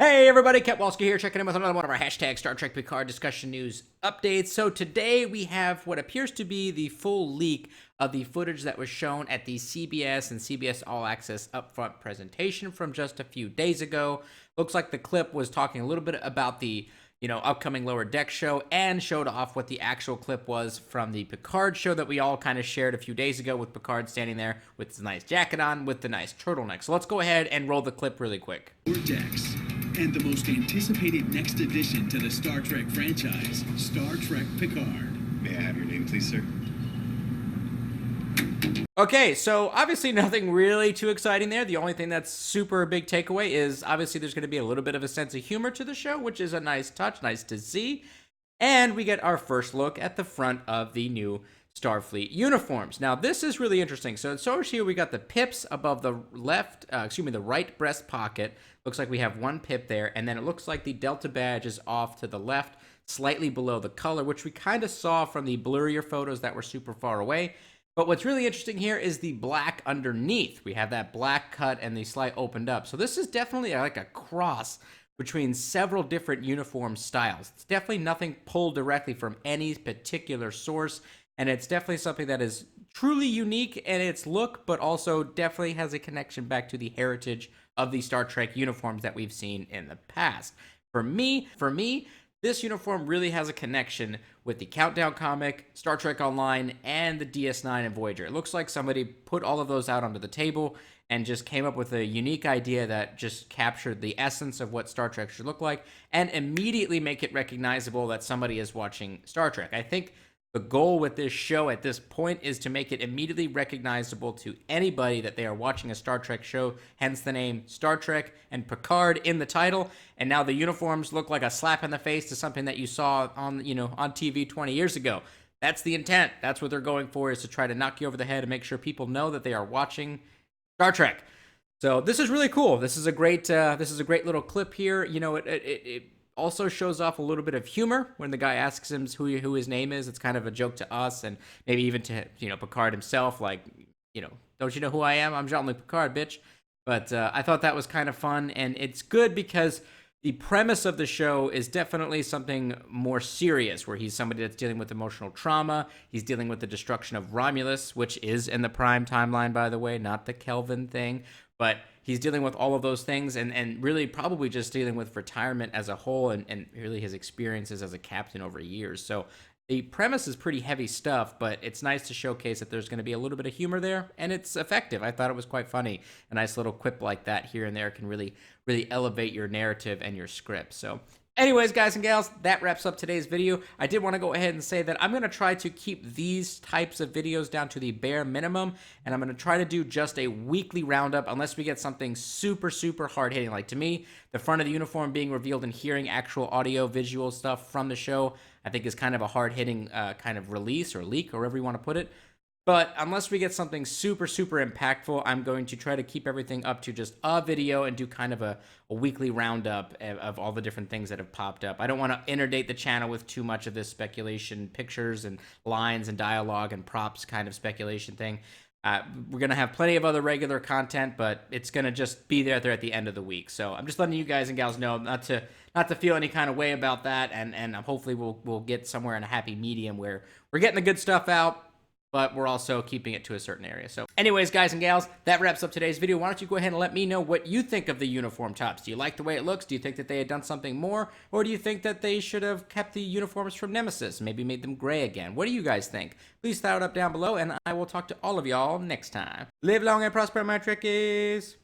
Hey everybody, Ketwalski here, checking in with another one of our hashtag Star Trek Picard discussion news updates. So today we have what appears to be the full leak of the footage that was shown at the CBS and CBS All Access Upfront presentation from just a few days ago. Looks like the clip was talking a little bit about the upcoming Lower Deck show and showed off what the actual clip was from the Picard show that we all kind of shared a few days ago with Picard standing there with his nice jacket on with the nice turtleneck. So let's go ahead and roll the clip really quick. Lower Decks. And the most anticipated next addition to the Star Trek franchise, Star Trek Picard. May I have your name, please, sir? Okay, so obviously nothing really too exciting there. The only thing that's super big takeaway is obviously there's going to be a little bit of a sense of humor to the show, which is a nice touch, nice to see. And we get our first look at the front of the new Starfleet uniforms. Now, this is really interesting. So here we got the pips above the the right breast pocket. Looks like we have one pip there, and then it looks like the Delta badge is off to the left, slightly below the color, which we kind of saw from the blurrier photos that were super far away. But what's really interesting here is the black underneath. We have that black cut and the slight opened up. So this is definitely like a cross between several different uniform styles. It's definitely nothing pulled directly from any particular source, and it's definitely something that is truly unique in its look, but also definitely has a connection back to the heritage of the Star Trek uniforms that we've seen in the past. For me, this uniform really has a connection with the Countdown comic, Star Trek Online, and the DS9 and Voyager. It looks like somebody put all of those out onto the table and just came up with a unique idea that just captured the essence of what Star Trek should look like and immediately make it recognizable that somebody is watching Star Trek. I think the goal with this show at this point is to make it immediately recognizable to anybody that they are watching a Star Trek show, hence the name Star Trek and Picard in the title. And now the uniforms look like a slap in the face to something that you saw on TV 20 years ago. That's the intent. That's what they're going for, is to try to knock you over the head and make sure people know that they are watching Star Trek. So this is really cool. This is a great little clip here. It also shows off a little bit of humor when the guy asks him who his name is. It's kind of a joke to us and maybe even to Picard himself, like, don't you know who I am? I'm Jean-Luc Picard, bitch. But I thought that was kind of fun, and it's good because the premise of the show is definitely something more serious, where he's somebody that's dealing with emotional trauma. He's dealing with the destruction of Romulus, which is in the Prime timeline, by the way, not the Kelvin thing. But he's dealing with all of those things and really probably just dealing with retirement as a whole and really his experiences as a captain over years. So the premise is pretty heavy stuff, but it's nice to showcase that there's going to be a little bit of humor there, and it's effective. I thought it was quite funny. A nice little quip like that here and there can really elevate your narrative and your script. So anyways, guys and gals, that wraps up today's video. I did want to go ahead and say that I'm going to try to keep these types of videos down to the bare minimum, and I'm going to try to do just a weekly roundup unless we get something super, super hard-hitting. Like, to me, the front of the uniform being revealed and hearing actual audio, visual stuff from the show, I think is kind of a hard-hitting kind of release or leak, or wherever you want to put it. But unless we get something super, super impactful, I'm going to try to keep everything up to just a video and do kind of a weekly roundup of all the different things that have popped up. I don't want to inundate the channel with too much of this speculation, pictures and lines and dialogue and props kind of speculation thing. We're going to have plenty of other regular content, but it's going to just be there at the end of the week. So I'm just letting you guys and gals know not to feel any kind of way about that, and hopefully we'll get somewhere in a happy medium where we're getting the good stuff out, but we're also keeping it to a certain area. So anyways, guys and gals, that wraps up today's video. Why don't you go ahead and let me know what you think of the uniform tops. Do you like the way it looks? Do you think that they had done something more? Or do you think that they should have kept the uniforms from Nemesis, maybe made them gray again? What do you guys think? Please throw it up down below, and I will talk to all of y'all next time. Live long and prosper, my Trekkies!